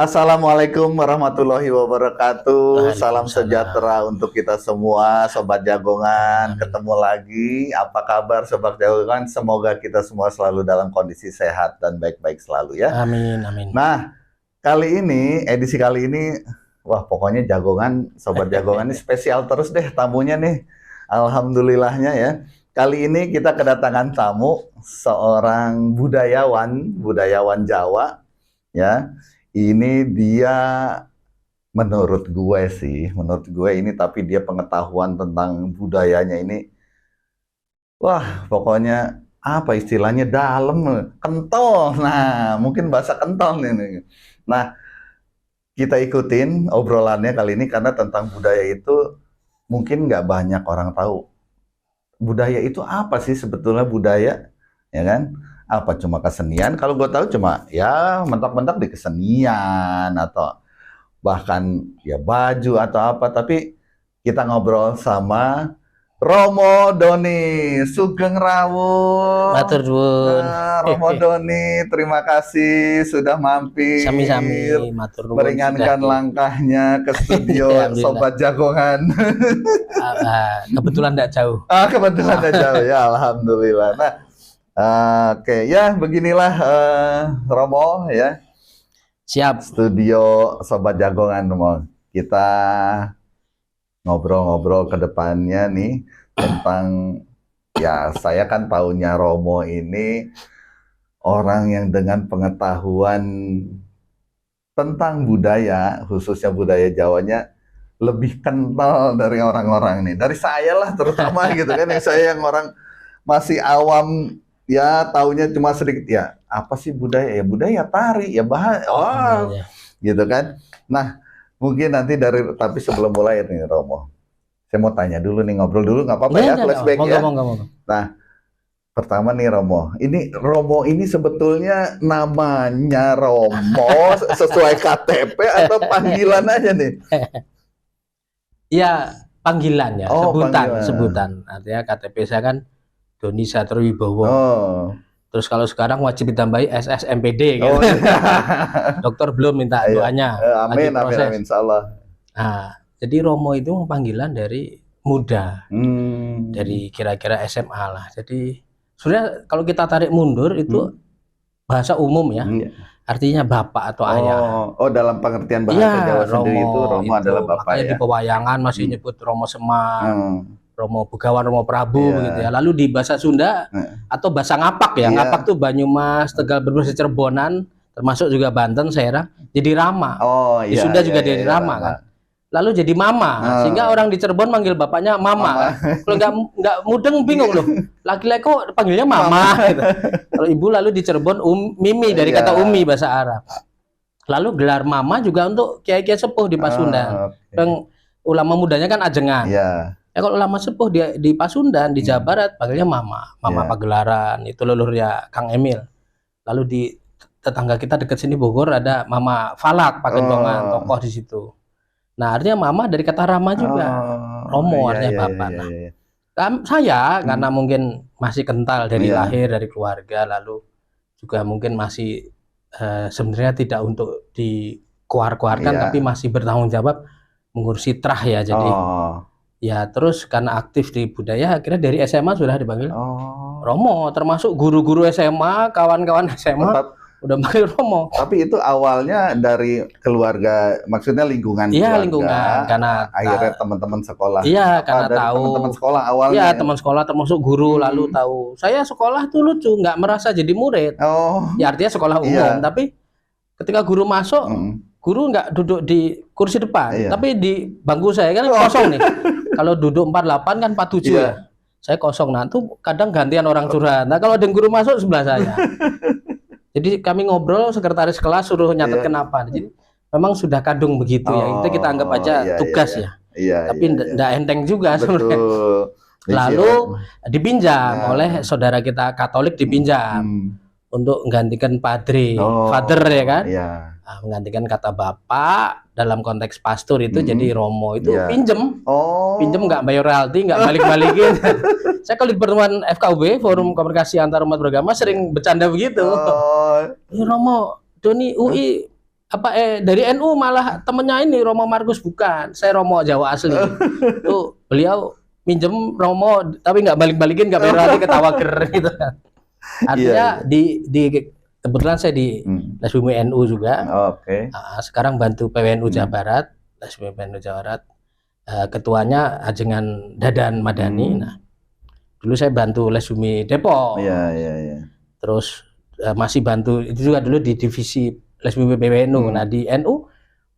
Assalamualaikum warahmatullahi wabarakatuh. Salam Waalaikumsalam. sejahtera untuk kita semua, Sobat Jagongan. Amin. Ketemu lagi. Apa kabar Sobat Jagongan? Semoga kita semua selalu dalam kondisi sehat dan baik-baik selalu ya. Amin, amin. Nah, edisi kali ini, wah pokoknya Jagongan, Sobat Jagongan ini spesial terus deh tamunya nih. Alhamdulillahnya ya. Kali ini kita kedatangan tamu, seorang budayawan Jawa ya. Ini dia menurut gue ini tapi dia pengetahuan tentang budayanya ini, wah pokoknya apa istilahnya dalam, kental. Nah mungkin bahasa kental nih. Nah kita ikutin obrolannya kali ini karena tentang budaya itu mungkin nggak banyak orang tahu. Budaya itu apa sih sebetulnya budaya, ya kan? Apa cuma kesenian? Kalau gue tahu cuma ya mentok-mentok di kesenian atau bahkan ya baju atau apa. Tapi kita ngobrol sama Romo Doni Sugeng Rawuh. Matur nuwun. Romo Doni, terima kasih sudah mampir. Sami-sami, matur nuwun. Meringankan langkahnya ke studio Sobat Jagongan. Kebetulan tidak jauh. Kebetulan tidak jauh ya, alhamdulillah. Nah, oke, ya beginilah Romo ya. Siap. Studio Sobat Jagongan Romo. Kita ngobrol-ngobrol ke depannya nih tentang ya saya kan taunya Romo ini orang yang dengan pengetahuan tentang budaya, khususnya budaya Jawanya lebih kental dari orang-orang nih. Dari saya lah terutama gitu kan, yang saya yang orang masih awam ya, taunya cuma sedikit ya. Apa sih budaya? Ya budaya tari, ya gitu kan. Nah, mungkin nanti tapi sebelum mulai nih Romo, saya mau tanya dulu nih, ngobrol dulu nggak apa-apa ya, flashback ya. Monggo. Nah, pertama nih Romo ini sebetulnya namanya Romo sesuai KTP atau panggilan aja nih? Iya, panggilan ya, panggilan. sebutan. Artinya KTP saya kan Doni Satrio Wibowo. Terus kalau sekarang wajib ditambahi SSMPD gitu. Dokter belum minta doanya. Amin, insyaallah. Nah, jadi Romo itu panggilan dari muda. Dari kira-kira SMA lah. Jadi sebenarnya kalau kita tarik mundur itu bahasa umum ya. Artinya bapak atau ayah. Dalam pengertian bahasa Jawa sendiri itu Romo adalah bapak ya. Di pewayangan masih nyebut Romo Semar. Romo Begawan, Romo Prabu gitu ya. Lalu di bahasa Sunda atau bahasa Ngapak ya. Ngapak tuh Banyumas, Tegal, Brebes, Cirebonan, termasuk juga Banten, Serang, jadi Rama. Di Sunda juga jadi Rama kan. Lalu jadi Mama, sehingga orang di Cirebon manggil bapaknya Mama. Kalau nggak mudeng bingung loh. Laki-laki kok panggilnya Mama gitu. Kalau ibu lalu di Cirebon Mimi dari kata Umi bahasa Arab. Lalu gelar Mama juga untuk kiai-kiai sepuh di Pasundan. Yang ulama mudanya kan Ajengan. Ya kalau ulama sepuh di Pasundan di Jawa Barat panggilnya Mama Pagelaran, itu leluhurnya Kang Emil. Lalu di tetangga kita dekat sini Bogor ada Mama Falak Pagentongan, tokoh di situ. Nah artinya Mama dari kata Rama juga, Romo artinya bapak. Nah, saya karena mungkin masih kental dari lahir dari keluarga, lalu juga mungkin masih sebenarnya tidak untuk dikeluarkan tapi masih bertanggung jawab mengurusi trah ya. Jadi ya terus karena aktif di budaya akhirnya dari SMA sudah dipanggil Romo, termasuk guru-guru SMA, kawan-kawan SMA udah panggil Romo. Tapi itu awalnya dari keluarga, maksudnya lingkungan keluarga. Lingkungan, karena akhirnya teman-teman sekolah. Iya, karena tahu teman-teman sekolah awalnya. Iya, teman sekolah termasuk guru lalu tahu. Saya sekolah tuh lucu, nggak merasa jadi murid. Ya artinya sekolah umum, tapi ketika guru masuk, guru nggak duduk di kursi depan, tapi di bangku saya kan kosong nih. Kalau duduk 48 kan 47 ya. Saya kosong, nah tuh kadang gantian orang curhat. Nah kalau ada guru masuk sebelah saya. Jadi kami ngobrol, sekretaris kelas suruh nyatet kenapa. Jadi memang sudah kadung begitu ya. Itu kita anggap aja tugas ya. Tapi enggak enteng juga sebenarnya. Lalu dipinjam oleh saudara kita Katolik, dipinjam untuk menggantikan padre, father ya kan. Menggantikan kata bapak dalam konteks pastor itu jadi Romo itu pinjem. Pinjem nggak bayar royalti, nggak balik-balikin. Saya kalau di pertemuan FKUB, Forum Komunikasi Antar Umat Beragama, sering bercanda begitu. Romo, Doni UI dari NU malah temennya ini Romo Markus, bukan. Saya Romo Jawa asli. Tuh beliau minjem Romo tapi nggak balik-balikin, nggak berani, ketawa ger gitu kan. Artinya di kebetulan saya di Les Bumi NU juga. Oke. Sekarang bantu PWNU Jawa Barat, Les Bumi PWNU Jawa Barat. Ketuanya Ajengan Dadan Madani. Nah, dulu saya bantu Les Bumi Depok. Iya. Terus masih bantu itu juga dulu di divisi Les Bumi PWNU. Nah, di NU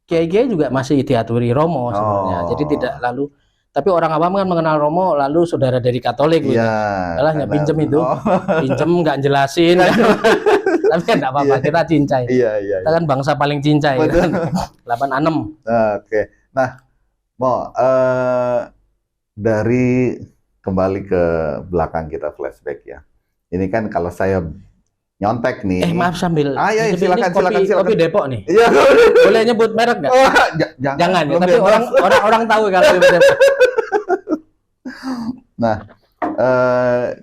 kiai-kiai juga masih diaturi Romo sebenarnya. Jadi tidak lalu, tapi orang awam kan mengenal Romo lalu saudara dari Katolik gitu. Malah nggak pinjem itu. Pinjem nggak jelasin. Tapi kan enggak apa-apa, kita cincai. Kita kan bangsa paling cincai kan. 86. Oke. Nah, dari kembali ke belakang kita flashback ya. Ini kan kalau saya nyontek nih. Maaf sambil. Silakan. Kopi Depok nih. Iya. Boleh nyebut merek nggak? Jangan ya. Tapi orang tahu kalau kopi Depok. Nah,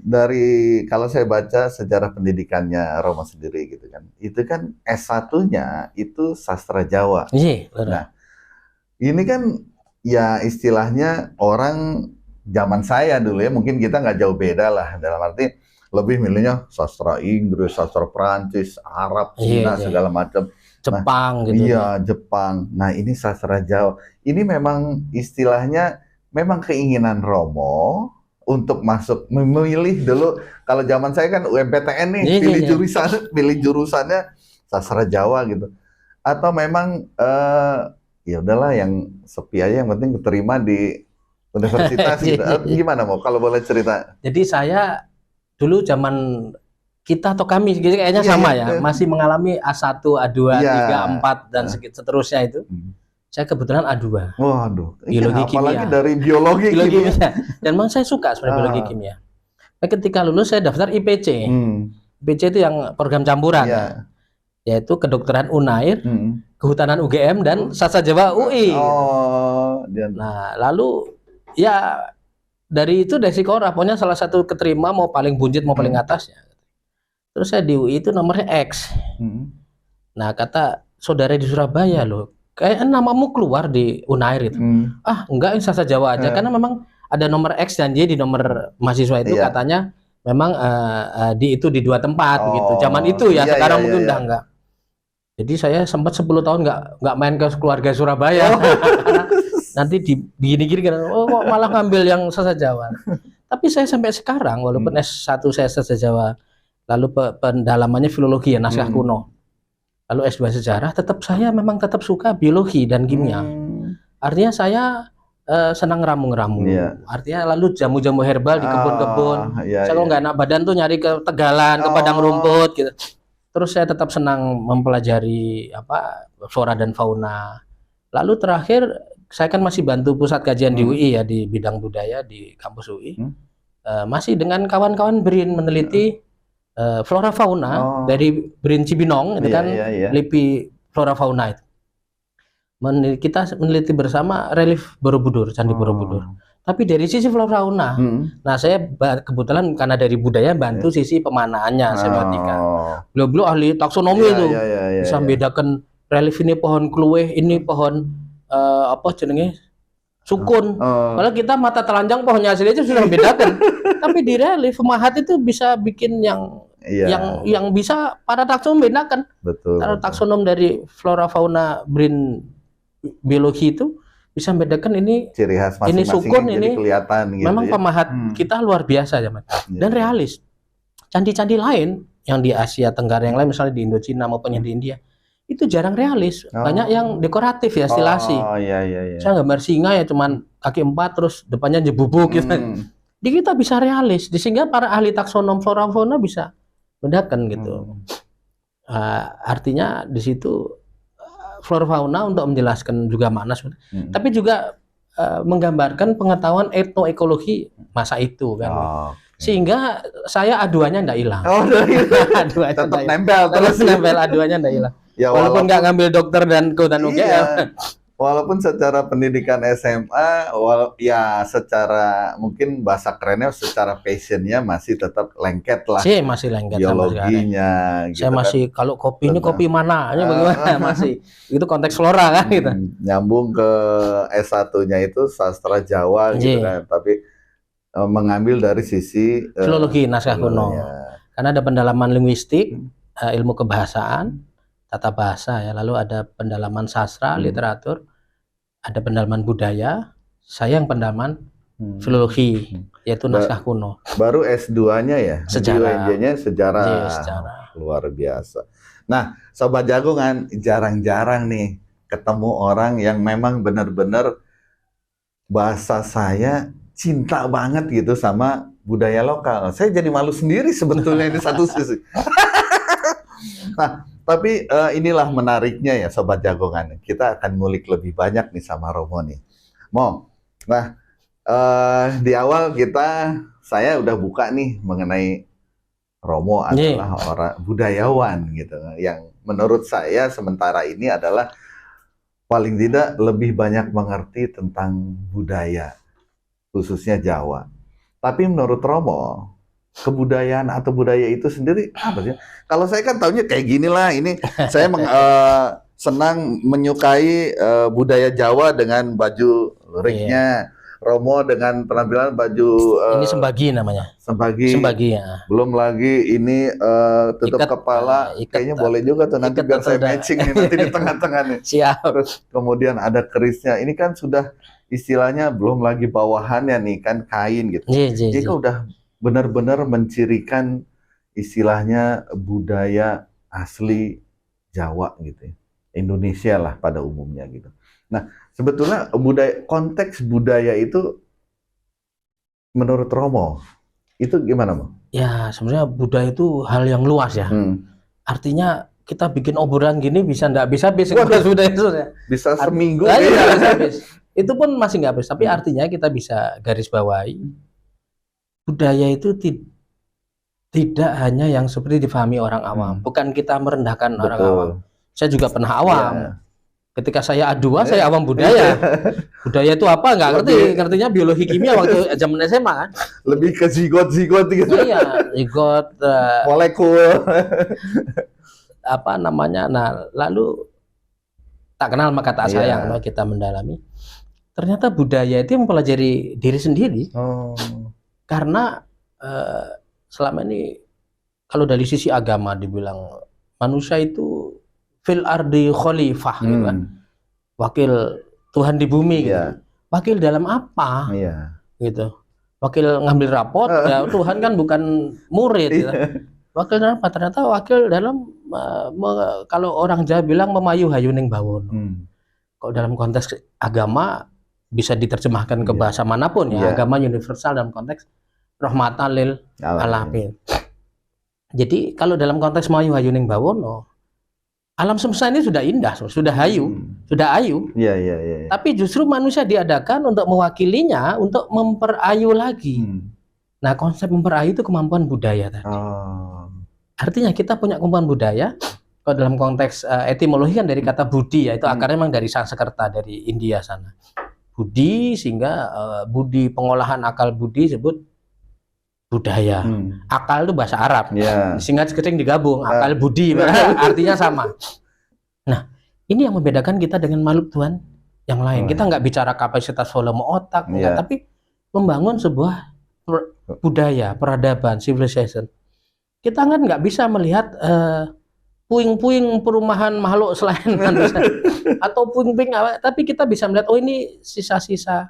dari kalau saya baca sejarah pendidikannya Romo sendiri gitu kan. Itu kan S1-nya itu sastra Jawa. Iya. Nah, ini kan ya istilahnya orang zaman saya dulu ya, mungkin kita nggak jauh beda lah, dalam arti lebih milihnya sastra Inggris, sastra Prancis, Arab, Cina, segala macam. Jepang gitu. Iya, Jepang. Nah, ini sastra Jawa. Ini memang istilahnya memang keinginan Romo untuk masuk, memilih dulu. Kalau zaman saya kan UMPTN nih, pilih jurusannya sastra Jawa gitu. Atau memang ya udahlah yang sepi aja, yang penting keterima di universitas gitu. Gimana kalau boleh cerita? Jadi saya dulu zaman kita atau kami kayaknya sama ya, masih mengalami A1, A2, 3, 4 dan seterusnya itu. Saya kebetulan A2. Waduh, biologi kimia. Apalagi dari biologi kimia. Dan memang saya suka sebenarnya biologi kimia. Nah, ketika lulus saya daftar IPC. IPC itu yang program campuran. Yaitu kedokteran Unair, kehutanan UGM dan sastra Jawa UI. Nah, lalu ya dari itu Desikora, pokoknya salah satu keterima, mau paling buncit mau paling atas ya. Terus saya di UI itu nomornya X. Nah, kata saudara di Surabaya loh, kayak namamu keluar di Unair itu. Enggak, yang sastra Jawa aja, karena memang ada nomor X dan Y di nomor mahasiswa itu katanya memang di 2 tempat begitu. Zaman itu ya, sekarang mungkin udah enggak. Jadi saya sempat 10 tahun nggak main ke keluarga Surabaya. Nanti digini-gini kan, kok malah ngambil yang sastra Jawa. Tapi saya sampai sekarang walaupun S1 saya sastra Jawa, lalu pendalamannya filologi ya, naskah kuno. Lalu S2 sejarah, saya memang tetap suka biologi dan kimia. Artinya saya senang ngeramu-ngeramu. Artinya lalu jamu-jamu herbal di kebun-kebun. Saya kalau nggak enak badan tuh nyari ke Tegalan, ke padang rumput gitu. Terus saya tetap senang mempelajari flora dan fauna. Lalu terakhir saya kan masih bantu pusat kajian di UI ya, di bidang budaya di kampus UI. Masih dengan kawan-kawan BRIN meneliti flora fauna dari BRIN Cibinong itu kan LIPI flora fauna itu. Kita meneliti bersama relief Borobudur, Candi Borobudur. Tapi dari sisi flora fauna, nah saya kebetulan karena dari budaya bantu sisi pemanaannya, semiotika. Beliau ahli taksonomi itu, bisa membedakan relief ini pohon kluweh, ini pohon sukun. Kalau kita mata telanjang pohonnya asli itu sudah membedakan. Tapi di relief Mahat itu bisa bikin yang bisa para taksonom membedakan. Betul. Taksonom dari flora fauna BRIN biologi itu bisa membedakan ini ciri khas ini sukun, ini kelihatan gitu. Memang pemahat kita luar biasa zaman. Dan realis. Candi-candi lain yang di Asia Tenggara yang lain, misalnya di Indochina maupun yang di India, itu jarang realis. Banyak yang dekoratif ya, stilasi. Saya gambar singa ya cuman kaki 4 terus depannya jebubuk gitu. Di kita bisa realis, sehingga para ahli taksonom flora fauna bisa bedakan gitu. Artinya di situ flora fauna untuk menjelaskan juga makna, tapi juga menggambarkan pengetahuan etnoekologi masa itu kan. Sehingga saya A2-nya enggak hilang. Tetap nempel terus. Nempel A2-nya enggak hilang. Ya, walaupun nggak ngambil dokter dan kehutanan UGM. walaupun secara pendidikan SMA, ya secara mungkin bahasa kerennya secara passionnya masih tetap lengket lah. Saya masih lengket sama sekali. Biologinya, gitu Saya masih kan. kalau kopi ini kopi mana, bagaimana masih itu konteks flora kan gitu. Nyambung ke S1-nya itu sastra Jawa gitu kan, tapi mengambil dari sisi filologi naskah kuno. ya. Karena ada pendalaman linguistik, ilmu kebahasaan, tata bahasa ya, lalu ada pendalaman sastra, literatur, ada pendalaman budaya. Saya yang pendalaman filologi, yaitu naskah kuno. Baru S2-nya ya, sejarah. UNJ-nya sejarah. Sejarah. Luar biasa. Nah, Sobat Jagongan, jarang-jarang nih ketemu orang yang memang benar-benar bahasa saya cinta banget gitu sama budaya lokal. Saya jadi malu sendiri sebetulnya di satu sisi. Nah, tapi inilah menariknya ya Sobat Jagongan. Kita akan ngulik lebih banyak nih sama Romo nih. Nah, di awal saya udah buka nih mengenai Romo adalah orang budayawan gitu. Yang menurut saya sementara ini adalah paling tidak lebih banyak mengerti tentang budaya, khususnya Jawa. Tapi menurut Romo, kebudayaan atau budaya itu sendiri apa sih? Kalau saya kan taunya kayak gini lah. Ini saya senang menyukai budaya Jawa dengan baju luriknya. Romo dengan penampilan baju ini sembagi namanya. Sembagi ya. Belum lagi ini tutup kepala. Kayaknya boleh juga tuh nanti biar saya matching nih nanti di tengah-tengah nih. Siap. Terus kemudian ada kerisnya. Ini kan sudah istilahnya belum lagi bawahannya nih kan kain gitu. Jadi kan udah benar-benar mencirikan istilahnya budaya asli Jawa gitu ya. Indonesia lah pada umumnya gitu. Nah, sebetulnya konteks budaya itu menurut Romo itu gimana, Bang? Ya, sebenarnya budaya itu hal yang luas ya. Artinya kita bikin obrolan gini bisa nggak habis-habis. Budaya itu ya. Bisa seminggu. Habis. Itu pun masih nggak habis. Tapi artinya kita bisa garis bawahi budaya itu tidak hanya yang seperti difahami orang awam. Bukan kita merendahkan orang awam. Saya juga pernah awam. Ketika saya A2, saya awam budaya. Budaya itu apa? Nggak ngerti. Ngertinya biologi kimia waktu zaman SMA kan. Lebih ke zigot-zigot gitu. Iya, zigot. Molekul. Apa namanya? Nah, lalu tak kenal maka tak sayang. Kalau kita mendalami, ternyata budaya itu mempelajari diri sendiri. Karena selama ini kalau dari sisi agama dibilang manusia itu fil ardi khalifah gitu kan. Wakil Tuhan di bumi gitu. Wakil dalam apa? Gitu. Wakil ngambil rapot ya Tuhan kan bukan murid gitu. Wakil dalam apa? Ternyata wakil dalam kalau orang Jawa bilang memayu hayuning bawono. Kalau dalam konteks agama bisa diterjemahkan ke bahasa manapun ya. Agama universal dalam konteks rahmatan lil alamin. Jadi kalau dalam konteks memayu hayuning bawono, alam semesta ini sudah indah, sudah hayu, sudah ayu. Iya. Tapi justru manusia diadakan untuk mewakilinya, untuk memperayu lagi. Nah, konsep memperayu itu kemampuan budaya tadi. Artinya kita punya kemampuan budaya. Kalau dalam konteks etimologi kan dari kata budi, ya itu akarnya memang dari Sanskerta, dari India sana. Budi, sehingga budi, pengolahan akal budi disebut budaya. Akal itu bahasa Arab. Sehingga kecing digabung, akal budi, artinya sama. Nah, ini yang membedakan kita dengan makhluk Tuhan yang lain. Kita nggak bicara kapasitas volume otak, tapi membangun sebuah budaya, peradaban, civilization. Kita kan nggak bisa melihat puing-puing perumahan makhluk selain manusia atau puing-puing apa, tapi kita bisa melihat ini sisa-sisa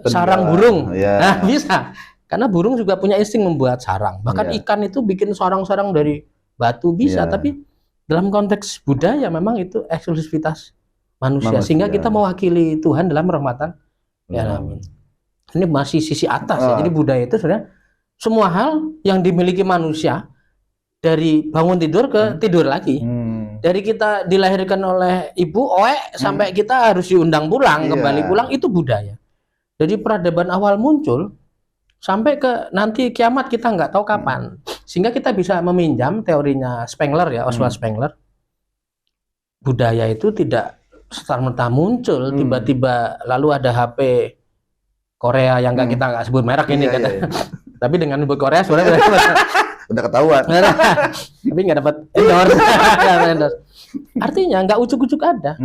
sarang burung. Nah, bisa. Karena burung juga punya insting membuat sarang. Bahkan ikan itu bikin sarang-sarang dari batu bisa. Tapi dalam konteks budaya memang itu eksklusivitas manusia. Sehingga kita mewakili Tuhan dalam rahmatan alamin. Ini masih sisi atas ya. Jadi budaya itu sebenarnya semua hal yang dimiliki manusia dari bangun tidur ke tidur lagi. Dari kita dilahirkan oleh ibu sampai kita harus diundang pulang, kembali pulang, itu budaya. Jadi peradaban awal muncul sampai ke nanti kiamat kita nggak tahu kapan. Sehingga kita bisa meminjam teorinya Spengler ya, Oswald Spengler. Budaya itu tidak serta-merta muncul tiba-tiba, lalu ada HP Korea yang kita nggak sebut merek ini kan. Tapi dengan sebut Korea sebenarnya udah ketahuan. Tapi nggak dapat endorse. Artinya nggak ujuk-ujuk ada.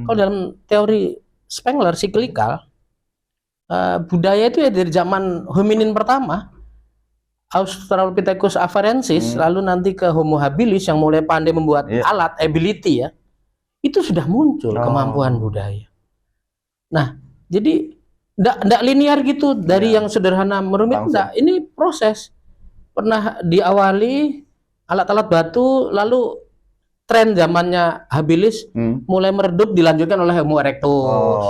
Kalau dalam teori Spengler siklikal, budaya itu ya dari zaman hominin pertama, Australopithecus afarensis, lalu nanti ke Homo habilis yang mulai pandai membuat alat, ability ya, itu sudah muncul kemampuan budaya. Nah, jadi enggak linear gitu dari yang sederhana merumit, enggak. Ini proses. Pernah diawali alat-alat batu, lalu tren zamannya habilis mulai meredup, dilanjutkan oleh Homo erectus.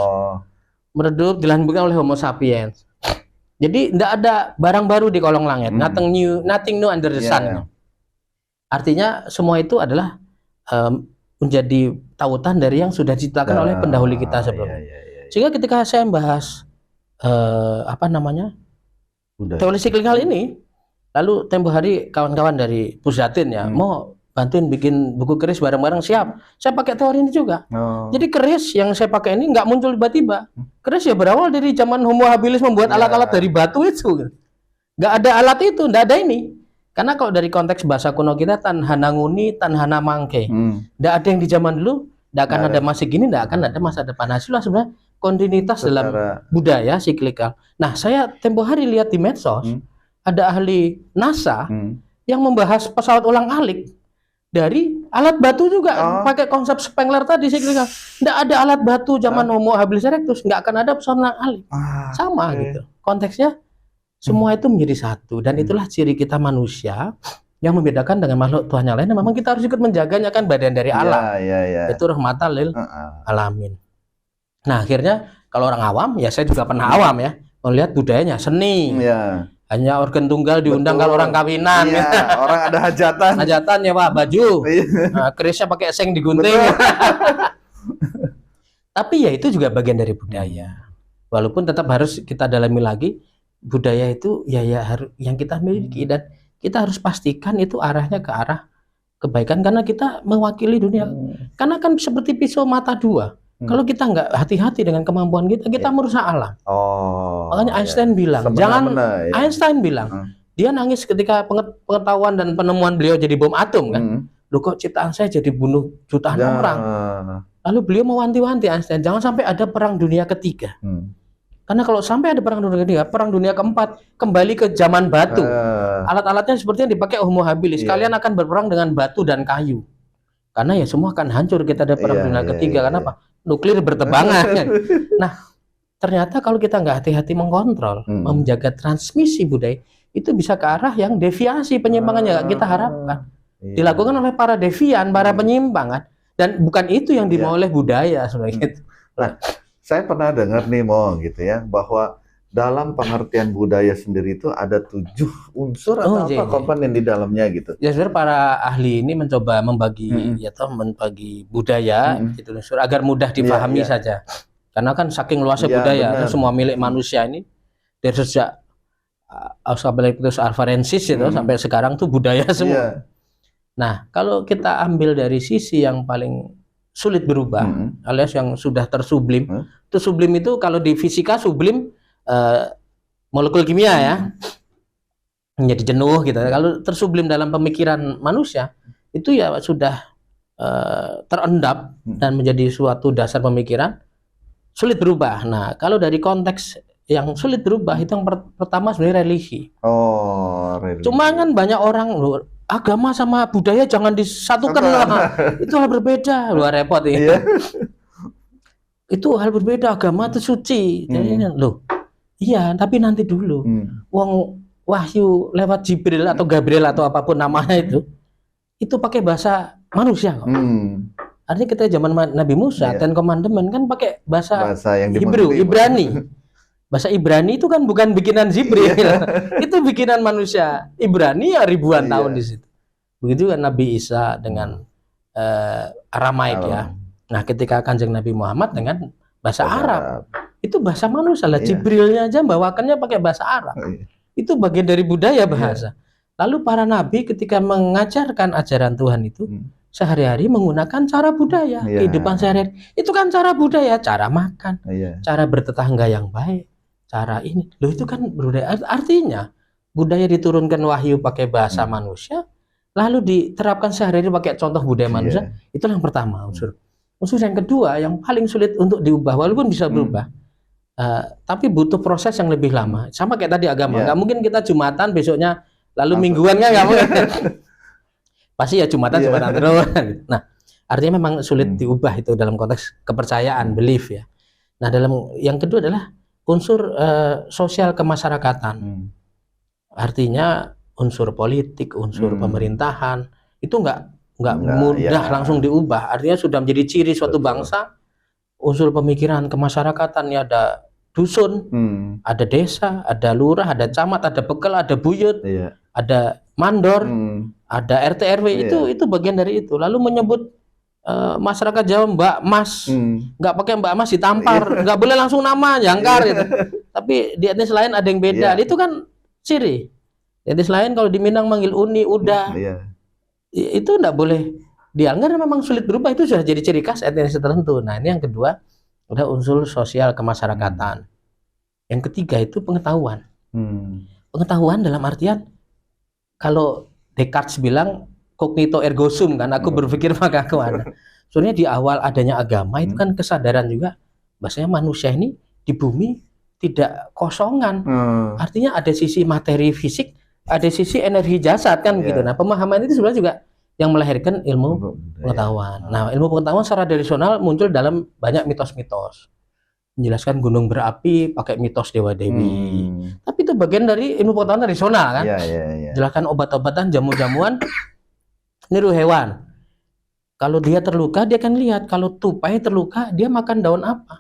Meredup, dilanjutkan oleh Homo sapiens. Jadi tidak ada barang baru di kolong langit, nothing new under the sun. Artinya semua itu adalah menjadi tautan dari yang sudah diciptakan oleh pendahulu kita sebelumnya. Sehingga ketika saya membahas teori siklikal ini, lalu tempo hari kawan-kawan dari Pusdatin ya mau bantuin bikin buku keris bareng-bareng, siap. Saya pakai teori ini juga. Jadi keris yang saya pakai ini nggak muncul tiba-tiba. Keris ya berawal dari zaman Homo habilis membuat alat-alat dari batu itu. Nggak ada alat itu, nggak ada ini. Karena kalau dari konteks bahasa kuno kita tanhana nguni, tanhana mangke. Nggak ada yang di zaman dulu, nggak akan ada masa gini, nggak akan ada masa depan. Hasilnya sebenarnya kontinuitas dalam budaya siklikal. Nah, saya tempo hari lihat di medsos, ada ahli NASA yang membahas pesawat ulang-alik dari alat batu juga, pakai konsep Spengler tadi siklikal. Nggak ada alat batu zaman Homo habilis erectus, nggak akan ada pesawat ulang-alik. Sama gitu. Konteksnya semua itu menjadi satu, dan itulah ciri kita manusia yang membedakan dengan makhluk Tuhan yang lain. Memang kita harus ikut menjaganya, kan bagian dari alam. Itu rahmatan lil alamin. Nah, akhirnya kalau orang awam, ya saya juga pernah awam ya, melihat budayanya seni. Hanya organ tunggal diundang kalau orang kawinan. Orang ada hajatan. Hajatan ya Pak, baju. Nah, kerisnya pakai seng digunting. Tapi ya itu juga bagian dari budaya. Walaupun tetap harus kita dalami lagi, budaya itu ya harus yang kita miliki, dan kita harus pastikan itu arahnya ke arah kebaikan, karena kita mewakili dunia. Karena kan seperti pisau mata dua. Kalau kita nggak hati-hati dengan kemampuan kita merusak alam. Makanya Einstein bilang, Einstein bilang, dia nangis ketika pengetahuan dan penemuan beliau jadi bom atom kan. Loh, kok ciptaan saya jadi bunuh jutaan orang. Lalu beliau mewanti-wanti Einstein, jangan sampai ada perang dunia ketiga. Karena kalau sampai ada perang dunia ketiga, perang dunia keempat kembali ke zaman batu. Alat-alatnya seperti yang dipakai Homo habilis. Kalian akan berperang dengan batu dan kayu. Karena ya semua akan hancur kita ada perang dunia ketiga. Kenapa? Nuklir bertebangan. Nah, ternyata kalau kita nggak hati-hati mengkontrol, menjaga transmisi budaya, itu bisa ke arah yang deviasi, penyimpangannya kita harapkan. Dilakukan oleh para devian, para penyimpangan, dan bukan itu yang dimau oleh budaya sebenarnya. Nah, saya pernah dengar nih gitu ya, bahwa dalam pengertian budaya sendiri itu ada 7 unsur atau komponen di dalamnya gitu. Ya sebenarnya para ahli ini mencoba membagi membagi budaya itu unsur agar mudah dipahami saja. Karena kan saking luasnya budaya, semua milik manusia ini dari sejak Australopithecus afarensis itu sampai sekarang tuh budaya semua. Nah, kalau kita ambil dari sisi yang paling sulit berubah, alias yang sudah tersublim. Itu sublim itu kalau di fisika sublim molekul kimia ya, menjadi jenuh gitu. Kalau tersublim dalam pemikiran manusia itu ya sudah terendap dan menjadi suatu dasar pemikiran, sulit berubah. Nah, kalau dari konteks yang sulit berubah itu yang pertama sebenarnya religi. Religi. Cuma kan banyak orang agama sama budaya jangan disatukan lah. Itu hal berbeda, luar repot ya. Itu hal berbeda, agama itu suci. Loh. Iya, tapi nanti dulu. Wong wahyu lewat Jibril atau Gabriel atau apapun namanya itu pakai bahasa manusia kok. Artinya kita zaman Nabi Musa, Ten Commandment kan pakai bahasa yang Hebrew, Ibrani. Bahasa Ibrani itu kan bukan bikinan Jibril. Itu bikinan manusia. Ibrani ya ribuan tahun di situ. Begitu kan Nabi Isa dengan Aramaik ya. Nah, ketika Kanjeng Nabi Muhammad dengan bahasa Arab. Itu bahasa manusia lah. Jibrilnya aja bawakannya pakai bahasa Arab. Itu bagian dari budaya bahasa. Lalu para nabi ketika mengajarkan ajaran Tuhan itu sehari-hari menggunakan cara budaya, kehidupan sehari-hari. Itu kan cara budaya, cara makan, cara bertetangga yang baik, cara ini. Loh itu kan budaya. Artinya budaya diturunkan wahyu pakai bahasa manusia, lalu diterapkan sehari-hari pakai contoh budaya manusia. Itulah yang pertama unsur. Unsur yang kedua yang paling sulit untuk diubah, walaupun bisa berubah. Tapi butuh proses yang lebih lama. Sama kayak tadi agama. Nggak mungkin kita Jumatan besoknya lalu mingguan kan nggak mungkin. Pasti ya Jumatan terus. Nah, artinya memang sulit diubah itu dalam konteks kepercayaan, belief ya. Nah, dalam yang kedua adalah unsur sosial kemasyarakatan. Artinya unsur politik, unsur pemerintahan itu nggak mudah langsung diubah. Artinya sudah menjadi ciri suatu bangsa. Unsur pemikiran kemasyarakatan ya, ada dusun, ada desa, ada lurah, ada camat, ada bekel, ada buyut, ada mandor, ada RT RW. Itu bagian dari itu. Lalu menyebut masyarakat Jawa Mbak Mas, nggak pakai Mbak Mas ditampar, nggak boleh langsung nama jangkar gitu. Tapi di etnis lain ada yang beda. Itu kan ciri. Di etnis lain kalau di Minang manggil Uni, Uda, itu nggak boleh dianggar, memang sulit berubah. Itu sudah jadi ciri khas etnis tertentu. Nah, ini yang kedua, ada unsur sosial kemasyarakatan. Yang ketiga itu pengetahuan. Pengetahuan dalam artian, kalau Descartes bilang cognito ergo sum, kan, aku berpikir maka aku ada. Soalnya di awal adanya agama itu kan kesadaran juga, bahwasanya manusia ini di bumi tidak kosongan. Artinya ada sisi materi fisik, ada sisi energi jasad kan gitu. Nah, pemahaman itu sebenarnya juga yang melahirkan ilmu pengetahuan. Nah, ilmu pengetahuan secara tradisional muncul dalam banyak mitos-mitos. Menjelaskan gunung berapi pakai mitos dewa-dewi. Tapi itu bagian dari ilmu pengetahuan tradisional kan. Jelaskan obat-obatan, jamu-jamuan, niru hewan. Kalau dia terluka, dia akan lihat. Kalau tupai terluka, dia makan daun apa.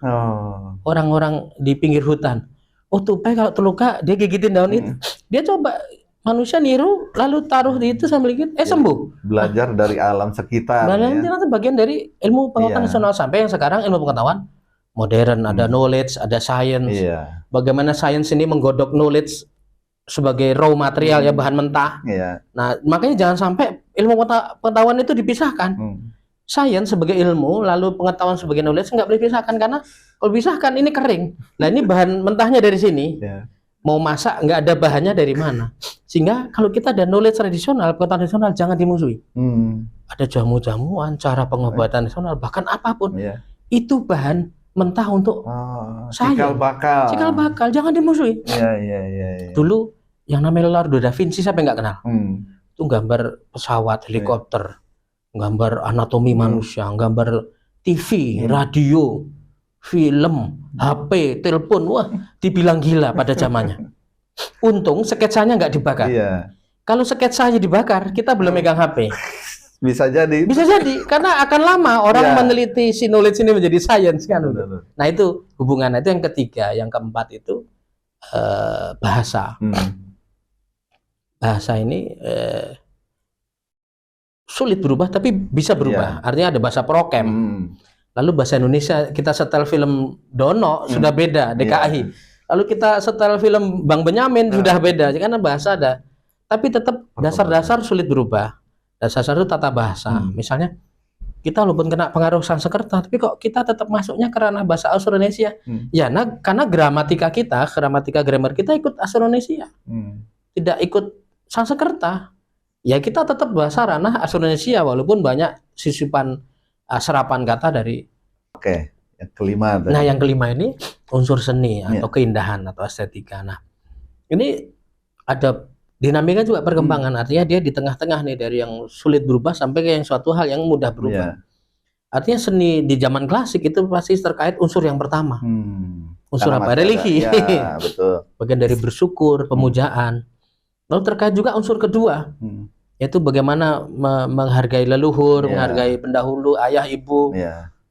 Orang-orang di pinggir hutan. Oh, tupai kalau terluka, dia gigitin daun itu. Dia coba, manusia niru, lalu taruh di itu sambil gigit, sembuh. Belajar dari alam sekitar. Itu bagian dari ilmu pengetahuan nasional. Sampai yang sekarang ilmu pengetahuan modern, ada knowledge, ada science. Bagaimana science ini menggodok knowledge sebagai raw material, ya, bahan mentah. Nah, makanya jangan sampai ilmu pengetahuan itu dipisahkan. Science sebagai ilmu, lalu pengetahuan sebagai knowledge nggak boleh dipisahkan, karena kalau dipisahkan ini kering. Nah, ini bahan mentahnya dari sini. Mau masak nggak ada bahannya dari mana. Sehingga kalau kita ada knowledge tradisional, pengetahuan tradisional, jangan dimusuhi. Ada jamu-jamuan, cara pengobatan tradisional, bahkan apapun. Itu bahan mentah untuk cikal bakal. Jangan dimusuhi. Dulu yang namanya Leonardo da Vinci, siapa yang nggak kenal? Itu gambar pesawat, helikopter, gambar anatomi manusia, gambar TV, radio, film, HP, telepon. Wah, dibilang gila pada zamannya. Untung sketsanya nggak dibakar. Kalau sketsanya dibakar, kita belum megang HP. Bisa jadi, karena akan lama orang meneliti si knowledge ini menjadi science kan. Nah, itu hubungan. Itu yang ketiga. Yang keempat itu bahasa. Bahasa ini sulit berubah, tapi bisa berubah. Artinya ada bahasa prokem. Lalu bahasa Indonesia, kita setel film Dono sudah beda, DKI. Lalu kita setel film Bang Benyamin sudah beda. Karena bahasa ada, tapi tetap dasar-dasar sulit berubah. Dasar-dasar itu tata bahasa. Misalnya kita walaupun kena pengaruh Sanskerta, tapi kok kita tetap masuknya ke ranah bahasa Austronesia. Ya, karena gramatika grammar kita ikut Austronesia. Tidak ikut Sanskerta. Ya, kita tetap bahasa ranah Austronesia walaupun banyak sisipan serapan kata dari. Yang kelima. Nah, yang kelima ini unsur seni atau keindahan atau estetika. Nah, ini ada dinamika juga perkembangan. Artinya dia di tengah-tengah nih, dari yang sulit berubah sampai ke yang suatu hal yang mudah berubah. Artinya seni di zaman klasik itu pasti terkait unsur yang pertama. Unsur apa? Religi. Betul. Bagian dari bersyukur, pemujaan. Lalu terkait juga unsur kedua, yaitu bagaimana menghargai leluhur, menghargai pendahulu, ayah, ibu,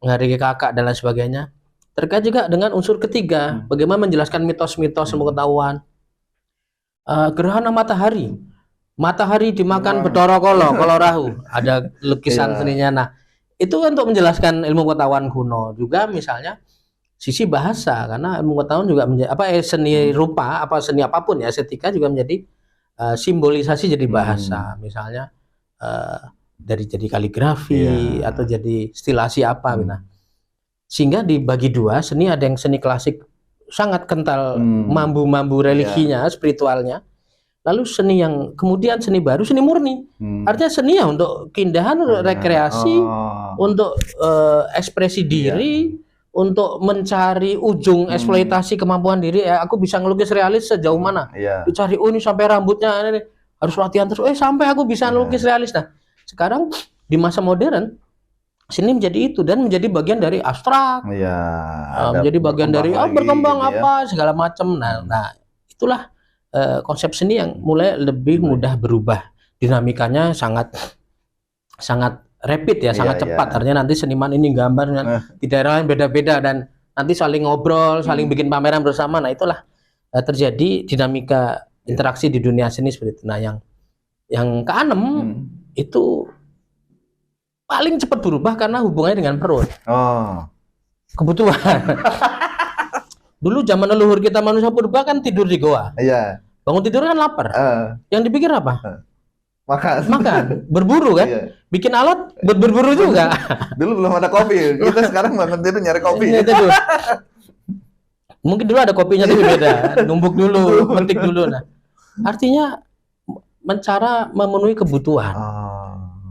menghargai kakak dan lain sebagainya. Terkait juga dengan unsur ketiga, bagaimana menjelaskan mitos-mitos pengetahuan. Gerhana matahari dimakan Bathara Kala, Kala Rahu, ada lukisan seninya. Nah, itu untuk menjelaskan ilmu pengetahuan kuno. Juga misalnya sisi bahasa, karena ilmu pengetahuan juga menjadi seni rupa, seni apapun ya, estetika juga menjadi simbolisasi jadi bahasa. Misalnya dari jadi kaligrafi atau jadi stilasi apa nah. Sehingga dibagi dua, seni ada yang seni klasik sangat kental mambu-mambu religinya, spiritualnya. Lalu seni yang kemudian seni baru, seni murni. Artinya seni ya untuk keindahan, untuk rekreasi, untuk ekspresi diri, untuk mencari ujung eksploitasi kemampuan diri. Aku bisa ngelukis realis sejauh mana? Dicari, ini sampai rambutnya ini harus latihan terus. Sampai aku bisa ngelukis realis. Nah, sekarang di masa modern seni menjadi itu dan menjadi bagian dari abstrak. Menjadi bagian dari berkembang gitu apa segala macam. Nah, itulah konsep seni yang mulai lebih mudah berubah, dinamikanya sangat rapid ya, sangat cepat. Artinya nanti seniman ini gambarnya di daerah lain beda-beda dan nanti saling ngobrol, saling bikin pameran bersama. Nah, itulah terjadi dinamika interaksi di dunia seni seperti itu. Nah, yang keenam itu paling cepat berubah karena hubungannya dengan perut. Kebutuhan. Dulu zaman leluhur kita manusia purba kan tidur di goa. Bangun tidur kan lapar. Yang dipikir apa? Makan. Berburu kan? Bikin alat buat berburu juga. Dulu belum ada kopi. Kita sekarang bangun tidur nyari kopi. Mungkin dulu ada kopinya tapi beda. Numbuk dulu, metik dulu. Nah, artinya cara memenuhi kebutuhan.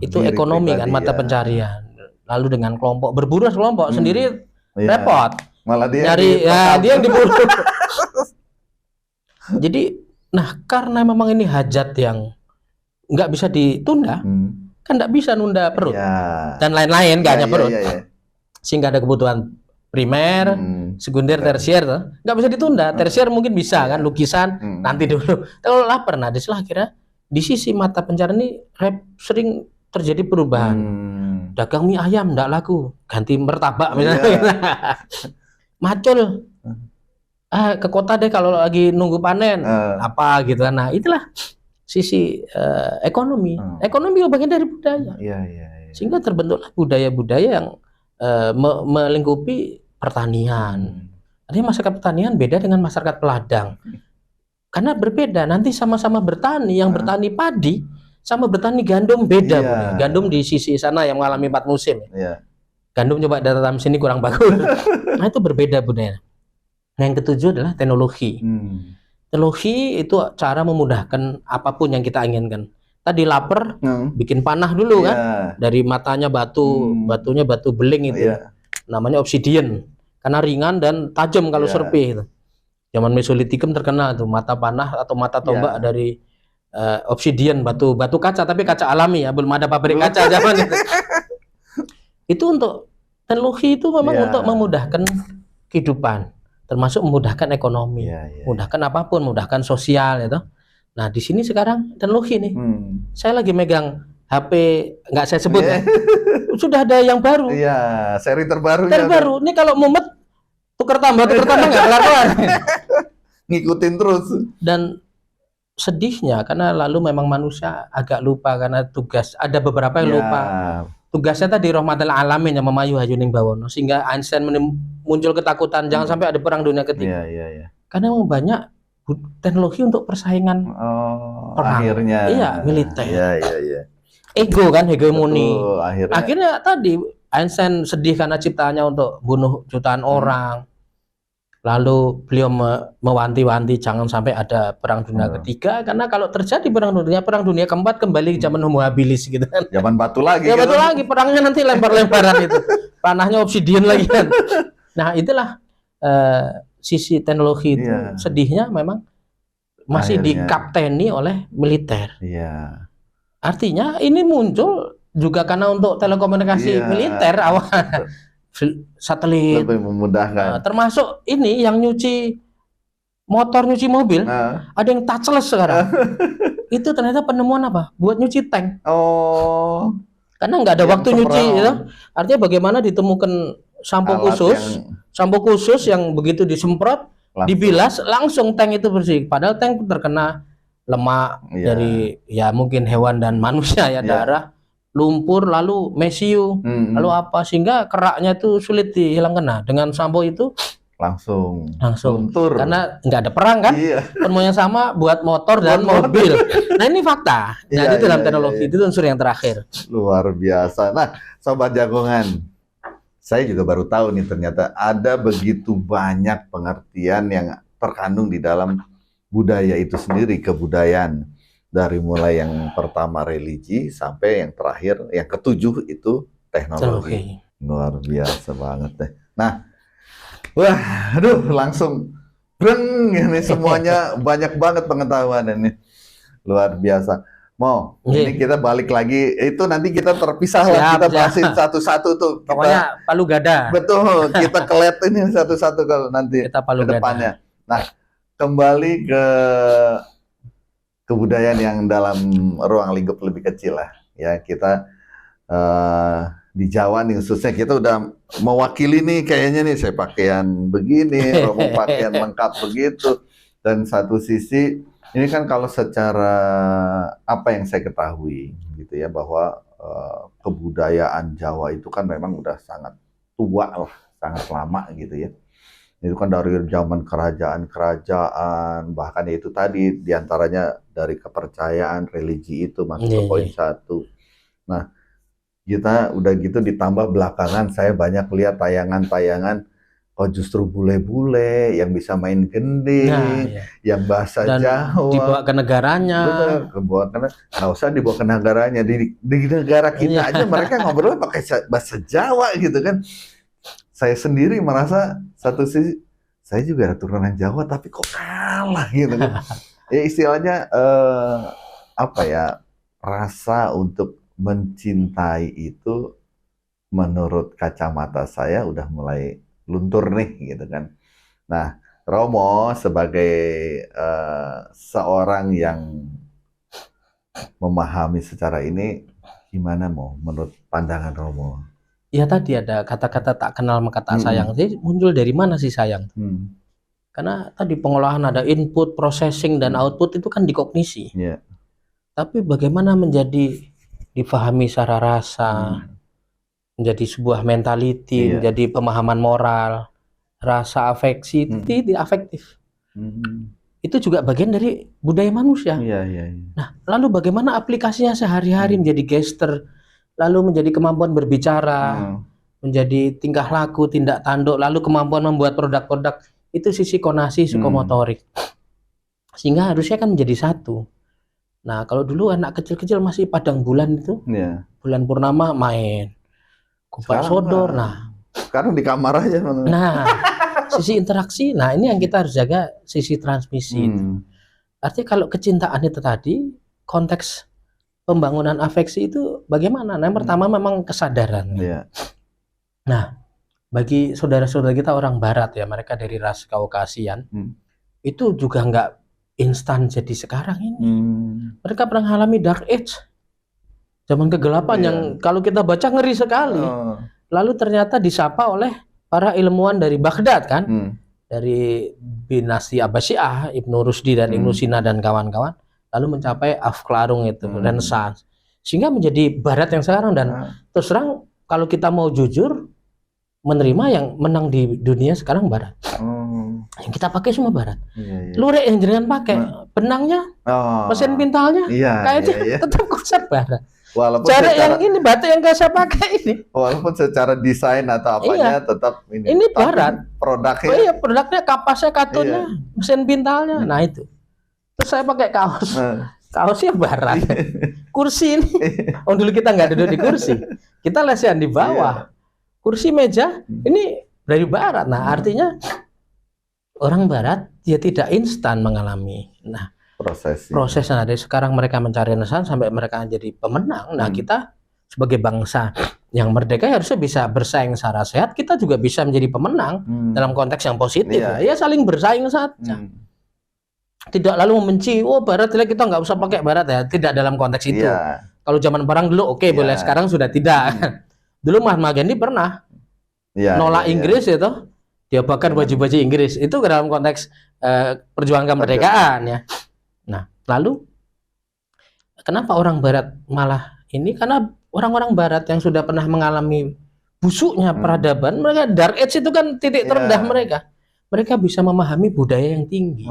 Itu ekonomi kan, mata pencarian. Lalu dengan kelompok berburu kelompok sendiri repot. Malah dia nyari dia yang diburu. Jadi nah, karena memang ini hajat yang nggak bisa ditunda, kan nggak bisa nunda perut dan lain-lain, nggak hanya perut. Sehingga ada kebutuhan primer, sekunder, tersier, nggak bisa ditunda. Tersier mungkin bisa kan, lukisan nanti dulu. Kalau lapar, nah disitulah akhirnya di sisi mata pencarian ini sering terjadi perubahan. Dagang mie ayam nggak laku, ganti martabak misalnya. Macul. Ke kota deh kalau lagi nunggu panen apa gitu. Nah, itulah sisi ekonomi. Ekonomi bagian dari budaya. Sehingga terbentuklah budaya-budaya yang melingkupi pertanian. Artinya masyarakat pertanian beda dengan masyarakat peladang. Karena berbeda, nanti sama-sama bertani, yang bertani padi sama bertani gandum beda. Gandum di sisi sana yang mengalami 4 musim. Gandum coba datang sini kurang bagus. Nah, itu berbeda budaya. Nah, yang ketujuh adalah teknologi. Teknologi itu cara memudahkan apapun yang kita inginkan. Tadi lapar, bikin panah dulu kan, dari matanya batunya batu beling itu, namanya obsidian, karena ringan dan tajam kalau serpih. Itu. Zaman Mesolitikum terkenal tuh mata panah atau mata tombak dari obsidian, batu kaca, tapi kaca alami ya, belum ada pabrik kaca zaman itu. Itu untuk teknologi itu memang untuk memudahkan kehidupan. Termasuk memudahkan ekonomi, mudahkan apapun, mudahkan sosial itu. Nah, di sini sekarang teknologi nih. Saya lagi megang HP, nggak saya sebut ya. Sudah ada yang baru. Seri terbaru. Ini kalau mumet tukar tambah nggak kelar-kelar. Ngikutin terus. Dan sedihnya karena lalu memang manusia agak lupa karena tugas. Ada beberapa yang lupa. Tugasnya tadi rahmatil alamin yang memayu hayuning bawono, sehingga Einstein muncul ketakutan jangan sampai ada perang dunia ketiga. Karena memang banyak teknologi untuk persaingan perang. Akhirnya militer. Ego kan, hegemoni. Akhirnya tadi Einstein sedih karena ciptaannya untuk bunuh jutaan orang. Lalu beliau mewanti-wanti jangan sampai ada perang dunia ketiga, karena kalau terjadi perang dunia keempat kembali zaman Homo habilis gitu kan. Zaman batu lagi. Batu lagi, perangnya nanti lempar-lemparan itu. Panahnya obsidian lagi kan. Nah, itulah sisi teknologi itu. Sedihnya memang masih dikapteni oleh militer. Artinya ini muncul juga karena untuk telekomunikasi militer awal. Satelit lebih memudahkan. Termasuk ini yang nyuci motor, nyuci mobil, ada yang touchless sekarang. Itu ternyata penemuan apa? Buat nyuci tank. Karena nggak ada waktu nyuci, gitu. Artinya bagaimana ditemukan sampo khusus yang begitu disemprot, dibilas langsung tank itu bersih. Padahal tank terkena lemak dari mungkin hewan dan manusia darah. Lumpur, lalu mesiu, lalu apa, sehingga keraknya itu sulit dihilangkan. Nah, dengan sampo itu langsung langsung. luntur. Karena nggak ada perang kan? Iya. Penemuan yang sama buat motor dan Buat mobil. Nah ini fakta. Nah Iya, itu dalam iya, teknologi iya. itu unsur yang terakhir. Luar biasa. Nah, Sobat Jagongan, saya juga baru tahu nih ternyata ada begitu banyak pengertian yang terkandung di dalam budaya itu sendiri, kebudayaan. Dari mulai yang pertama religi sampai yang terakhir, yang ketujuh itu teknologi. Luar biasa banget deh. Nah, wah, aduh, langsung breng ini semuanya banyak banget pengetahuan ini. Luar biasa. Mau, ini kita balik lagi, itu nanti kita terpisah lah, kita bahasin satu-satu tuh. Pokoknya palu gada. Betul, kita kelet ini satu-satu kalau nanti kita palu ke depannya. Nah, kembali ke kebudayaan yang dalam ruang lingkup lebih kecil lah. Ya, kita di Jawa nih khususnya kita udah mewakili nih kayaknya nih saya pakaian begini, Romo pakaian lengkap begitu. Dan satu sisi ini kan kalau secara apa yang saya ketahui gitu ya bahwa kebudayaan Jawa itu kan memang udah sangat tua lah, sangat lama gitu ya. Itu kan dari zaman kerajaan-kerajaan, bahkan itu tadi diantaranya dari kepercayaan religi itu masuk ke poin satu. Nah, kita udah gitu ditambah belakangan saya banyak lihat tayangan-tayangan kok justru bule-bule yang bisa main gending, yang bahasa Jawa dibawa ke negaranya. Betul, nggak usah dibawa ke negaranya, di negara kita aja mereka ngobrol pakai bahasa Jawa gitu kan. Saya sendiri merasa satu sisi saya juga ada turunan Jawa tapi kok kalah gitu kan. Ya istilahnya apa ya, rasa untuk mencintai itu menurut kacamata saya udah mulai luntur nih gitu kan. Nah, Romo sebagai seorang yang memahami secara ini gimana mau menurut pandangan Romo? Ya tadi ada kata-kata tak kenal maka tak sayang. Jadi muncul dari mana sih sayang? Karena tadi pengolahan ada input, processing, dan output itu kan dikognisi. Tapi bagaimana menjadi difahami secara rasa, menjadi sebuah mentality, menjadi pemahaman moral, rasa afeksi, itu tidak afektif. Itu juga bagian dari budaya manusia. Nah, lalu bagaimana aplikasinya sehari-hari menjadi gesture, lalu menjadi kemampuan berbicara, menjadi tingkah laku, tindak tanduk, lalu kemampuan membuat produk-produk, itu sisi konasi psikomotorik. Sehingga harusnya kan menjadi satu. Nah, kalau dulu anak kecil-kecil masih padang bulan itu, bulan purnama main, kupat sodor. Nah, sekarang di kamar aja. Nah, sisi interaksi, nah ini yang kita harus jaga, sisi transmisi. Artinya kalau kecintaan itu tadi, konteks pembangunan afeksi itu bagaimana? Nah, yang pertama memang kesadaran. Nah, bagi saudara-saudara kita orang Barat ya, mereka dari ras Kaukasian, itu juga nggak instan jadi sekarang ini. Mereka pernah mengalami dark age, zaman kegelapan yang kalau kita baca ngeri sekali. Lalu ternyata disapa oleh para ilmuwan dari Baghdad kan, dari dinasti Abbasiyah, Ibnu Rusdi dan Ibnu Sina dan kawan-kawan. Lalu mencapai Afklarung itu, Renaissance. Sehingga menjadi Barat yang sekarang. Dan terus terang kalau kita mau jujur, menerima yang menang di dunia sekarang Barat. Yang kita pakai semua Barat. Lurik yang jenengan pakai, benangnya, mesin pintalnya, kayaknya tetap konsep Barat. Walaupun cara yang ini batik yang saya pakai ini. Walaupun secara desain atau apanya tetap ini. Ini Barat. Produknya. Produknya kapasnya, katunnya, mesin pintalnya. Nah itu. Terus saya pakai kaos, kaosnya Barat. Kursi ini, dulu kita nggak duduk di kursi, kita lesehan di bawah. Kursi meja ini dari Barat. Nah artinya orang Barat dia tidak instan mengalami. Nah prosesnya dari sekarang mereka mencari Renaissance sampai mereka jadi pemenang. Nah kita sebagai bangsa yang merdeka harusnya bisa bersaing secara sehat. Kita juga bisa menjadi pemenang dalam konteks yang positif. Ya saling bersaing saja. Tidak lalu membenci, Barat jelek, kita nggak usah pakai Barat ya. Tidak dalam konteks itu. Kalau zaman perang dulu boleh, sekarang sudah tidak. Dulu Mahatma Gandhi pernah nolak Inggris itu, dia bakar baju-baju Inggris. Itu dalam konteks perjuangan kemerdekaan ya. Nah, lalu kenapa orang Barat malah ini? Karena orang-orang Barat yang sudah pernah mengalami busuknya peradaban, mereka dark age itu kan titik terendah mereka. mereka bisa memahami budaya yang tinggi.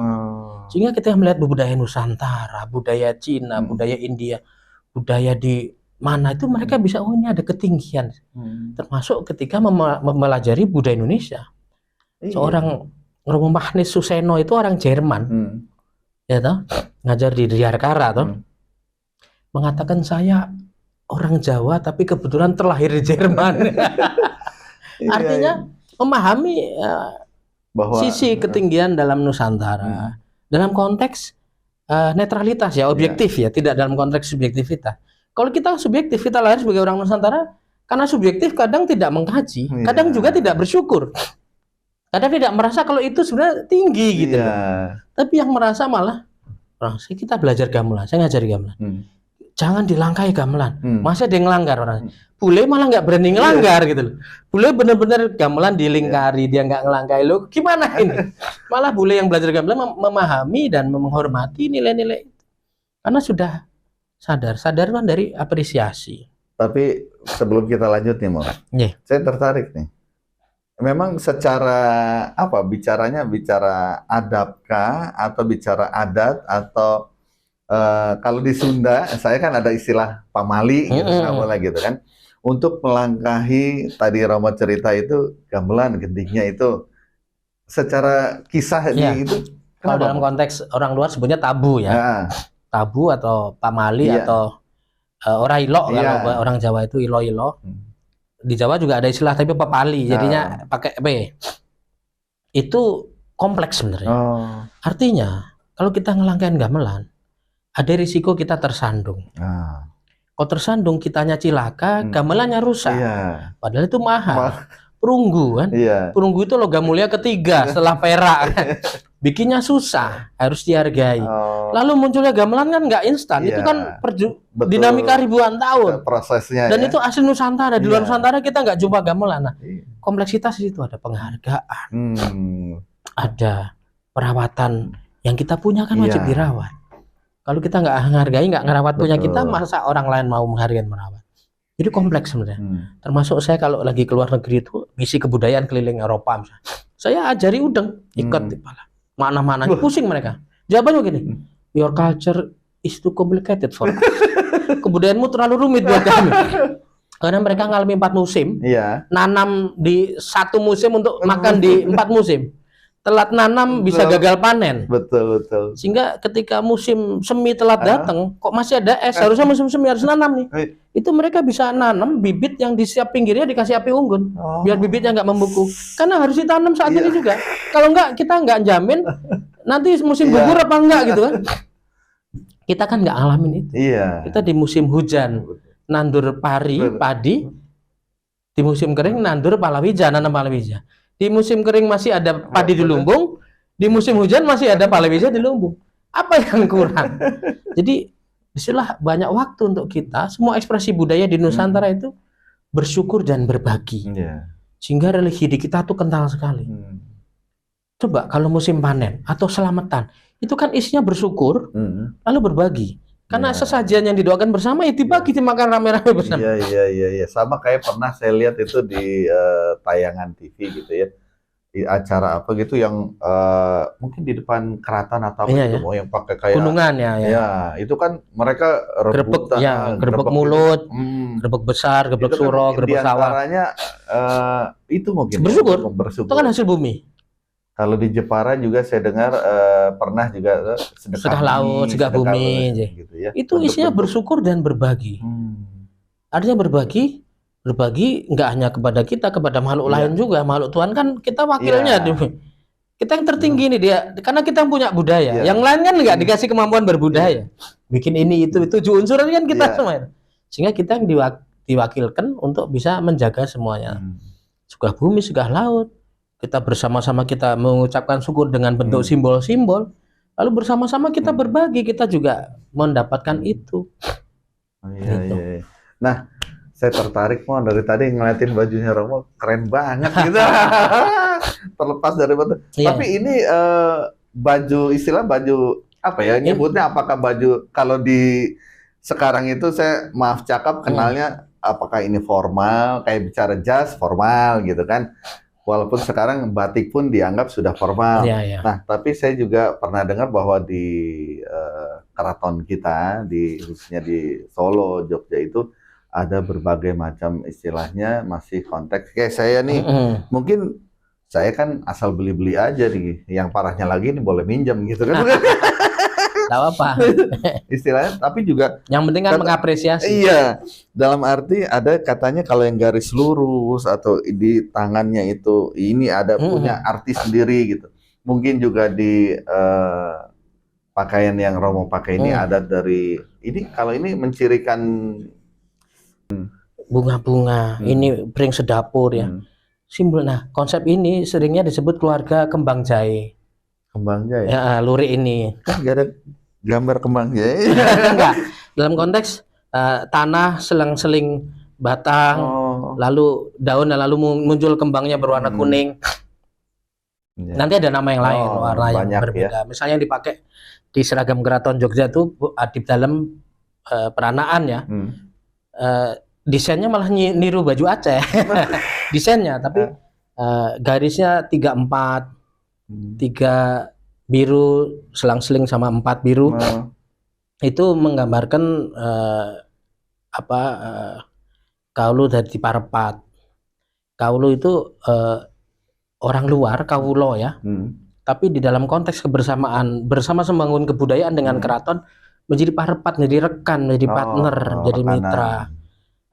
Sehingga kita melihat budaya Nusantara, budaya Cina, budaya India, budaya di mana itu mereka bisa, oh ini ada ketinggian. Termasuk ketika mempelajari budaya Indonesia. Seorang Romo Magnis Suseno itu orang Jerman, ya toh, ngajar di Diarkara toh, mengatakan saya orang Jawa tapi kebetulan terlahir di Jerman. Artinya memahami bahwa sisi ketinggian dalam Nusantara, dalam konteks netralitas ya, objektif ya, tidak dalam konteks subjektivitas. Kalau kita subjektif, kita lahir sebagai orang Nusantara, karena subjektif kadang tidak mengkaji, kadang juga tidak bersyukur. Kadang tidak merasa kalau itu sebenarnya tinggi gitu. Tapi yang merasa malah, kita belajar gamelan, saya ngajari gamelan. Jangan dilangkai gamelan. Masa dia ngelanggar orang. Bule malah nggak berani ngelanggar gitu loh. Bule bener-bener gamelan dilingkari, dia nggak ngelangkai. Lo gimana ini? Malah bule yang belajar gamelan memahami dan menghormati nilai-nilai itu. Karena sudah sadar kan dari apresiasi. Tapi sebelum kita lanjut nih, Mo, saya tertarik nih. Memang secara apa bicaranya, bicara adabkah atau bicara adat atau kalau di Sunda saya kan ada istilah pamali gitu, gitu kan, untuk melangkahi tadi Romo cerita itu gamelan gendingnya itu secara kisah itu kalau dalam konteks orang luar sebutnya tabu ya, tabu atau pamali atau orailo kalau orang Jawa itu ilo-ilo. Di Jawa juga ada istilah tapi papali, jadinya pakai P. Itu kompleks sebenarnya. Artinya kalau kita ngelangkain gamelan, ada risiko kita tersandung. Kalau tersandung kitanya cilaka, gamelannya rusak. Padahal itu mahal. Perunggu kan? Perunggu itu logam mulia ketiga setelah perak. Bikinnya susah, harus dihargai. Lalu munculnya gamelan kan nggak instan, itu kan dinamika ribuan tahun prosesnya. Dan itu asli Nusantara. Di luar Nusantara kita nggak jumpa gamelan. Nah, kompleksitas itu ada penghargaan, ada perawatan yang kita punya kan wajib dirawat. Kalau kita nggak menghargai, nggak ngerawat punya kita, masa orang lain mau menghargai merawat? Jadi kompleks sebenarnya. Termasuk saya kalau lagi keluar negeri itu misi kebudayaan keliling Eropa misalnya. Saya ajari udeng, ikat di kepala. Mana-mananya pusing mereka. Jawabannya begini, your culture is too complicated for us. Kebudayaanmu terlalu rumit buat kami. Karena mereka ngalami 4 musim, nanam di 1 musim untuk makan di 4 musim. Telat nanam bisa gagal panen. Betul. Sehingga ketika musim semi telat datang, kok masih ada es, harusnya musim semi harus nanam nih. Itu mereka bisa nanam bibit yang di setiap pinggirnya dikasih api unggun, biar bibitnya nggak membeku. Karena harus ditanam saat ini juga. Kalau nggak, kita nggak jamin nanti musim gugur apa enggak gitu kan. Kita kan nggak ngalamin itu. Kita di musim hujan nandur padi, di musim kering nandur palawija, nanam palawija. Di musim kering masih ada padi di lumbung, di musim hujan masih ada palawija di lumbung. Apa yang kurang? Jadi disitulah banyak waktu untuk kita, semua ekspresi budaya di Nusantara itu bersyukur dan berbagi. Sehingga religi di kita tuh kental sekali. Coba kalau musim panen atau selamatan, itu kan isinya bersyukur, lalu berbagi. Karena sesajian yang didoakan bersama ya dibagi, dimakan rame-rame bersama. Iya. Sama kayak pernah saya lihat itu di tayangan TV gitu ya. Di acara apa gitu yang mungkin di depan keraton atau apa gitu, yang pakai kayak gunungan ya. Itu kan mereka gerebek mulut, gerebek besar, gerebek suro, gerebek sawah. Diantaranya itu mungkin bersyukur. Itu kan hasil bumi. Kalau di Jepara juga saya dengar pernah juga sedekah laut, sedekah bumi, gitu ya. Itu isinya bersyukur dan berbagi. Artinya berbagi nggak hanya kepada kita, kepada makhluk lain juga. Makhluk Tuhan kan kita wakilnya. Kita yang tertinggi nih dia, karena kita punya budaya. Yang lain kan nggak dikasih kemampuan berbudaya. Bikin ini itu 7 unsur kan kita semua. Sehingga kita yang diwakilkan untuk bisa menjaga semuanya. Segah bumi, segah laut. Kita bersama-sama kita mengucapkan syukur dengan bentuk simbol-simbol. Lalu bersama-sama kita berbagi, kita juga mendapatkan itu. Nah, saya tertarik mau dari tadi ngeliatin bajunya Romo, keren banget gitu. Terlepas dari batu. Tapi ini baju, istilah baju apa ya? Nyebutnya apakah baju, kalau di sekarang itu saya maaf cakap kenalnya apakah ini formal, kayak bicara jas formal gitu kan. Walaupun sekarang batik pun dianggap sudah formal. Iya. Nah, tapi saya juga pernah dengar bahwa di keraton kita, khususnya di Solo, Jogja itu ada berbagai macam istilahnya masih konteks. Kayak saya nih, mungkin saya kan asal beli-beli aja nih. Yang parahnya lagi nih boleh minjem gitu kan. Tahu apa? Istilahnya, tapi juga yang penting kan mengapresiasi. Iya, dalam arti ada katanya kalau yang garis lurus atau di tangannya itu ini ada punya arti sendiri gitu. Mungkin juga di pakaian yang Romo pakai ini ada dari ini, kalau ini mencirikan bunga-bunga, ini bring sedapur ya. Simbol. Nah, konsep ini seringnya disebut keluarga kembang jahe. Kembang jahe. Ya, lurik ini. Kan nggak ada gambar kembang jahe. Enggak. Dalam konteks tanah selang-seling batang, lalu daun, lalu muncul kembangnya berwarna kuning. Ya. Nanti ada nama yang lain, warna yang berbeda. Ya. Misalnya yang dipakai di seragam keraton Jogja itu di dalam peranaan ya. Desainnya malah niru baju Aceh. Desainnya, tapi garisnya 3-4. 3 biru selang-seling sama 4 biru itu menggambarkan kaulu dari parepat. Kaulu itu orang luar, kawulo ya. Tapi di dalam konteks kebersamaan, bersama membangun kebudayaan dengan keraton, menjadi parepat, menjadi rekan, menjadi partner, jadi mitra.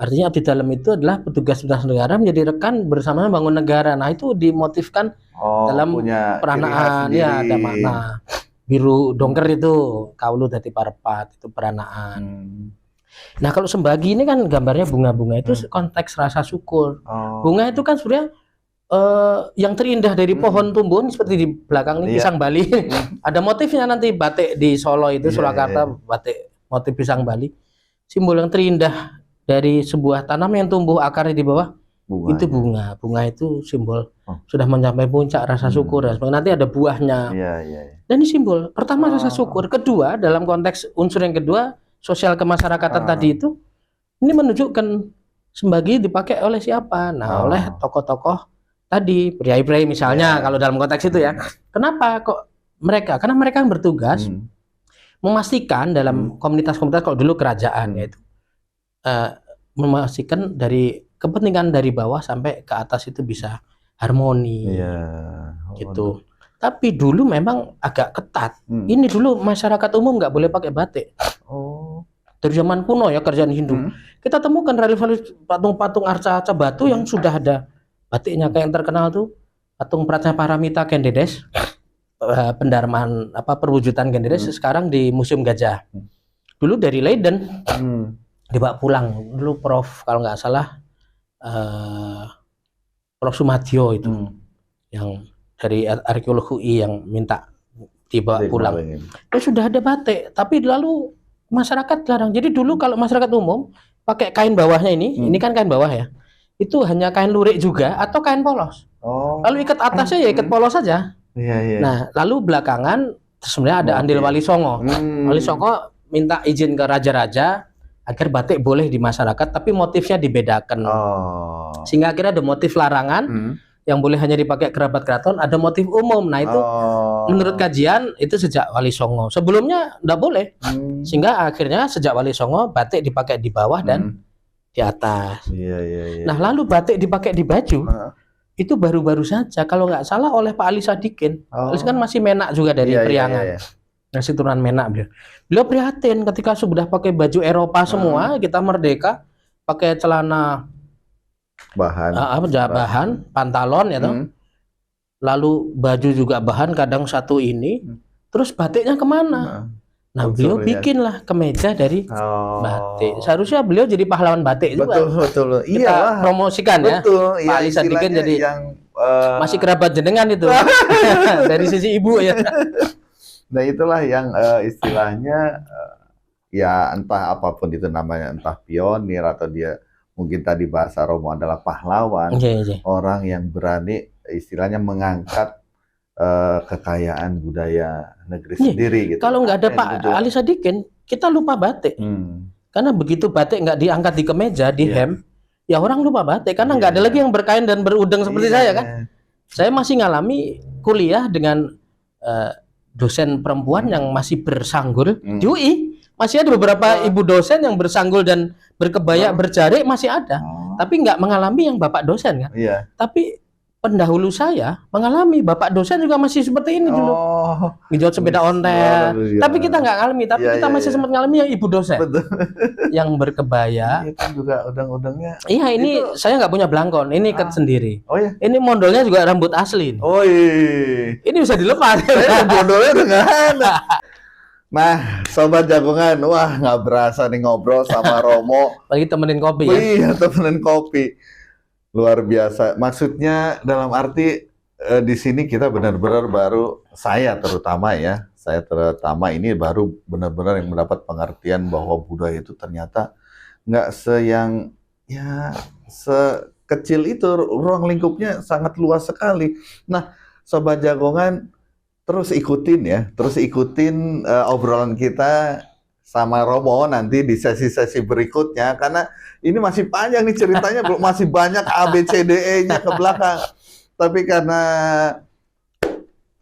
Artinya di dalam itu adalah petugas negara menjadi rekan bersama membangun negara. Nah, itu dimotifkan dalam peranaan, ya ada makna. Biru dongker itu kaulu dadi parepat, itu peranaan. Nah, kalau sembagi ini kan gambarnya bunga-bunga, itu konteks rasa syukur. Bunga itu kan sebenarnya yang terindah dari pohon tumbuhan seperti di belakang ini pisang Bali. Ada motifnya nanti batik di Solo itu, Surakarta batik motif pisang Bali. Simbol yang terindah dari sebuah tanam yang tumbuh akarnya di bawah itu bunga. Bunga itu simbol sudah mencapai puncak rasa syukur. Nanti ada buahnya. Dan ini simbol pertama rasa syukur. Kedua, dalam konteks unsur yang kedua, sosial kemasyarakatan tadi itu, ini menunjukkan sembagi dipakai oleh siapa? Nah, oleh tokoh-tokoh tadi, priai-priai misalnya, kalau dalam konteks itu ya. Kenapa kok mereka? Karena mereka yang bertugas memastikan dalam komunitas-komunitas, kalau dulu kerajaan yaitu memastikan dari kepentingan dari bawah sampai ke atas itu bisa harmoni, gitu. Tapi dulu memang agak ketat. Ini dulu masyarakat umum nggak boleh pakai batik. Dari zaman kuno ya, kerajaan Hindu. Kita temukan relief patung-patung arca-arca batu yang sudah ada batiknya. Kayak yang terkenal tuh patung Pratnya-Paramita Kendedes, pendarmaan perwujudan Kendedes sekarang di Museum Gajah. Dulu dari Leiden. Dibawa pulang dulu Prof kalau nggak salah Prof Sumadyo itu yang dari arkeolog UI yang minta dibawa pulang. Ya sudah ada batik, tapi lalu masyarakat jarang. Jadi dulu kalau masyarakat umum pakai kain bawahnya ini kan kain bawah ya, itu hanya kain lurik juga atau kain polos. Lalu ikat atasnya ya ikat polos saja. Nah lalu belakangan sebenarnya ada andil Wali Songo. Wali Songo minta izin ke raja-raja agar batik boleh di masyarakat, tapi motifnya dibedakan. Sehingga akhirnya ada motif larangan yang boleh hanya dipakai kerabat keraton, ada motif umum. Nah itu menurut kajian itu sejak Wali Songo. Sebelumnya enggak boleh. Sehingga akhirnya sejak Wali Songo batik dipakai di bawah dan di atas. Nah lalu batik dipakai di baju itu baru-baru saja kalau nggak salah oleh Pak Ali Sadikin. Ali kan masih menak juga dari Priangan. Ngasih turunan menak beliau prihatin ketika sudah pakai baju Eropa semua, kita merdeka pakai celana bahan pantalon ya toh. Lalu baju juga bahan kadang satu ini, terus batiknya kemana? Nah beliau bikinlah kemeja dari batik. Seharusnya beliau jadi pahlawan batik juga. Betul. Kita promosikan ya. Pak Ali Sadikin jadi yang, masih kerabat jenengan itu dari sisi ibu ya. Nah itulah yang istilahnya ya entah apapun itu namanya, entah pionir atau dia mungkin tadi bahasa Romo adalah pahlawan, orang yang berani istilahnya mengangkat kekayaan budaya negeri sendiri. Gitu. Kalau nggak ada Pak Ali Sadikin, kita lupa batik. Karena begitu batik nggak diangkat di kemeja, di hem, ya orang lupa batik karena nggak ada lagi yang berkain dan berudeng seperti saya kan. Saya masih ngalami kuliah dengan dosen perempuan yang masih bersanggul di UI. Masih ada beberapa ibu dosen yang bersanggul dan berkebaya berjari masih ada. Tapi nggak mengalami yang bapak dosen kan. Iya. Tapi pendahulu saya mengalami, bapak dosen juga masih seperti ini dulu. Ngejot sepeda ontel. Tapi kita nggak ngalami, tapi kita masih sempat ngalami yang ibu dosen. Betul. Yang berkebaya. Iya kan juga udang-udangnya. Iya, ini saya nggak punya belangkon, ini ikat sendiri. Oh iya. Ini mondolnya juga rambut asli. Oh iya. Ini bisa dilepas. Saya mondolnya udah nggak ada. Nah, sobat jagongan, wah nggak berasa nih ngobrol sama Romo. Lagi temenin kopi ya? Iya, temenin kopi. Luar biasa. Maksudnya dalam arti di sini kita benar-benar baru, saya terutama ini baru benar-benar yang mendapat pengertian bahwa budaya itu ternyata nggak sekecil itu, ruang lingkupnya sangat luas sekali. Nah, sobat jagongan, terus ikutin obrolan kita sama Romo nanti di sesi-sesi berikutnya, karena ini masih panjang nih ceritanya, masih banyak ABCDE-nya ke belakang. Tapi karena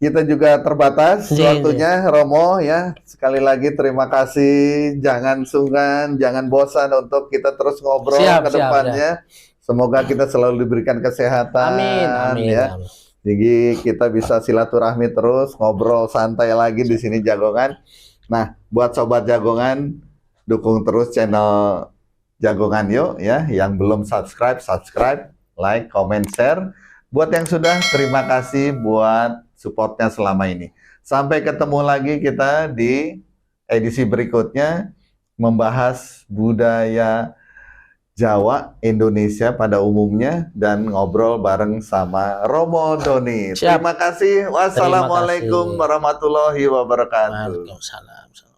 kita juga terbatas waktunya, Romo ya, sekali lagi terima kasih, jangan sungkan, jangan bosan untuk kita terus ngobrol ke depannya. Semoga kita selalu diberikan kesehatan. Amin. Ya. Jadi kita bisa silaturahmi terus, ngobrol santai lagi di sini Jagongan. Nah, buat sobat Jagongan, dukung terus channel Jagongan yuk ya. Yang belum subscribe, like, comment, share. Buat yang sudah, terima kasih buat supportnya selama ini. Sampai ketemu lagi kita di edisi berikutnya, membahas budaya Jawa, Indonesia pada umumnya, dan ngobrol bareng sama Romo Doni. Terima kasih. Wassalamualaikum warahmatullahi wabarakatuh. Waalaikumsalam.